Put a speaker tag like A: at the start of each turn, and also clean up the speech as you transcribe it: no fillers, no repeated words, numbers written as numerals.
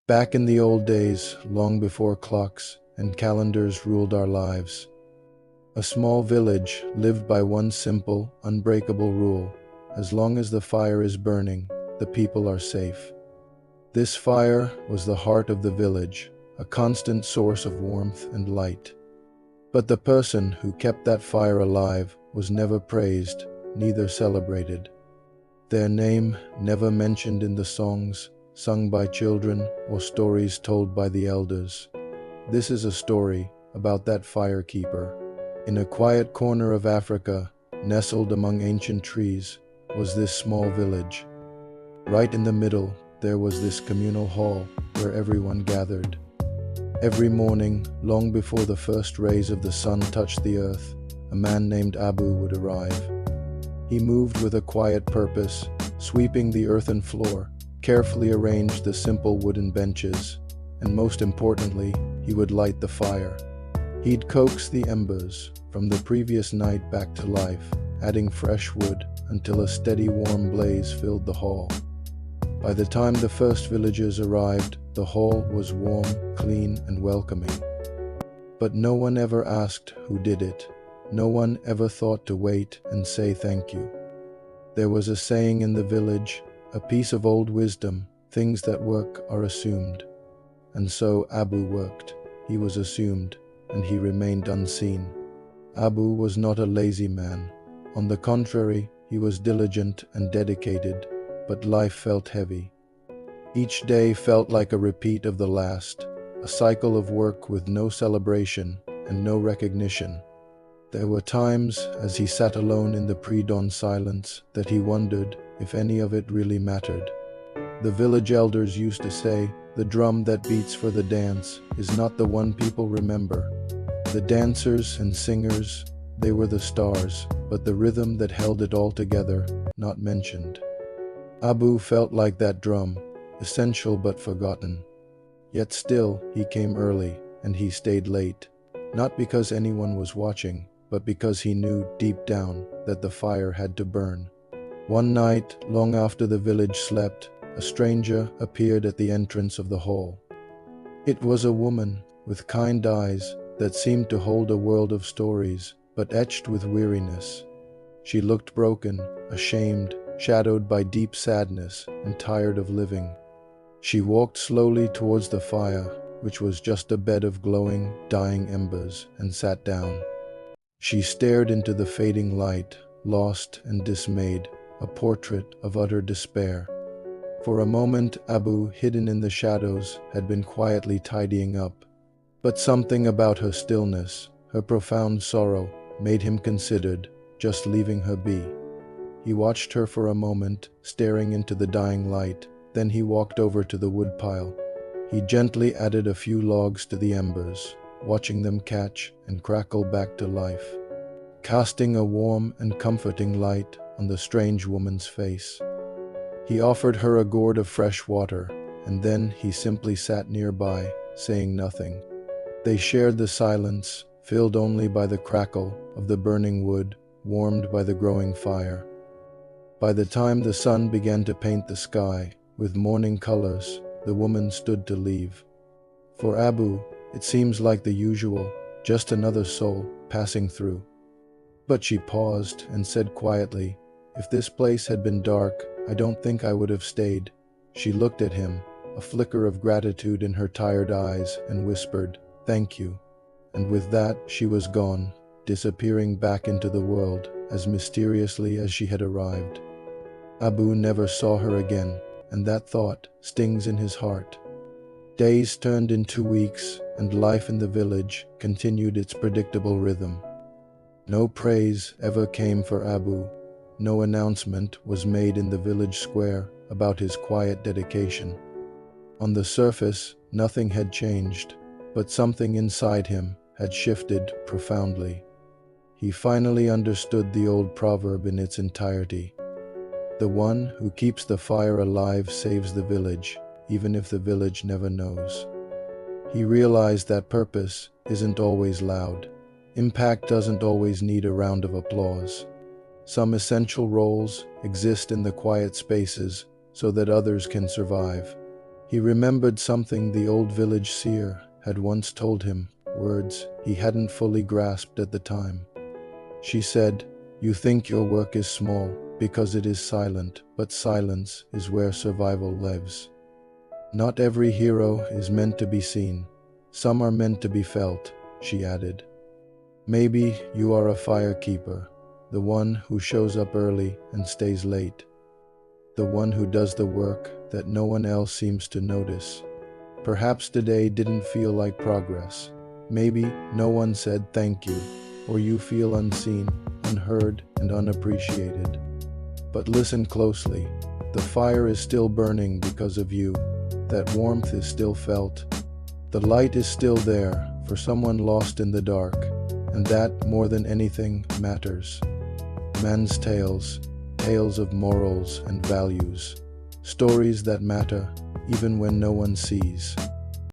A: Back in the old days, long before clocks and calendars ruled our lives, a small village lived by one simple, unbreakable rule: as long as the fire is burning, the people are safe. This fire was the heart of the village, a constant source of warmth and light. But the person who kept that fire alive was never praised, neither celebrated. Their name never mentioned in the songs sung by children or stories told by the elders. This is a story about that firekeeper. In a quiet corner of Africa, nestled among ancient trees, was this small village. Right in the middle, there was this communal hall where everyone gathered. Every morning, long before the first rays of the sun touched the earth, a man named Abu would arrive. He moved with a quiet purpose, sweeping the earthen floor, carefully arranged the simple wooden benches, and most importantly, he would light the fire. He'd coax the embers from the previous night back to life, adding fresh wood until a steady warm blaze filled the hall. By the time the first villagers arrived, the hall was warm, clean, and welcoming. But no one ever asked who did it. No one ever thought to wait and say thank you. There was a saying in the village, a piece of old wisdom: things that work are assumed. And so Abu worked. He was assumed, and he remained unseen. Abu was not a lazy man. On the contrary, he was diligent and dedicated, but life felt heavy. Each day felt like a repeat of the last, a cycle of work with no celebration and no recognition. There were times, as he sat alone in the pre-dawn silence, that he wondered if any of it really mattered. The village elders used to say, "The drum that beats for the dance is not the one people remember." The dancers and singers, they were the stars, but the rhythm that held it all together, not mentioned. Abu felt like that drum, essential but forgotten. Yet still, he came early, and he stayed late, not because anyone was watching, but because he knew deep down that the fire had to burn. One night, long after the village slept, a stranger appeared at the entrance of the hall. It was a woman with kind eyes that seemed to hold a world of stories, but etched with weariness. She looked broken, ashamed, shadowed by deep sadness, and tired of living. She walked slowly towards the fire, which was just a bed of glowing, dying embers, and sat down. She stared into the fading light, lost and dismayed, a portrait of utter despair. For a moment, Abu, hidden in the shadows, had been quietly tidying up. But something about her stillness, her profound sorrow, made him considered just leaving her be. He watched her for a moment, staring into the dying light. Then he walked over to the woodpile. He gently added a few logs to the embers, watching them catch and crackle back to life, casting a warm and comforting light on the strange woman's face. He offered her a gourd of fresh water, and then he simply sat nearby, saying nothing. They shared the silence, filled only by the crackle of the burning wood, warmed by the growing fire. By the time the sun began to paint the sky with morning colors, the woman stood to leave. For Abu, it seems like the usual, just another soul passing through. But she paused and said quietly, "If this place had been dark, I don't think I would have stayed." She looked at him, a flicker of gratitude in her tired eyes, and whispered, "Thank you." And with that, she was gone, disappearing back into the world as mysteriously as she had arrived. Abu never saw her again, and that thought stings in his heart. Days turned into weeks, and life in the village continued its predictable rhythm. No praise ever came for Abu. No announcement was made in the village square about his quiet dedication. On the surface, nothing had changed, but something inside him had shifted profoundly. He finally understood the old proverb in its entirety. The one who keeps the fire alive saves the village, even if the village never knows. He realized that purpose isn't always loud. Impact doesn't always need a round of applause. Some essential roles exist in the quiet spaces so that others can survive. He remembered something the old village seer had once told him, words he hadn't fully grasped at the time. She said, "You think your work is small because it is silent, but silence is where survival lives." Not every hero is meant to be seen. Some are meant to be felt, she added. Maybe you are a firekeeper, the one who shows up early and stays late, the one who does the work that no one else seems to notice. Perhaps today didn't feel like progress. Maybe no one said thank you, or you feel unseen, unheard, and unappreciated. But listen closely. The fire is still burning because of you. That warmth is still felt. The light is still there for someone lost in the dark, and that, more than anything, matters. MansTales, tales of morals and values, stories that matter even when no one sees.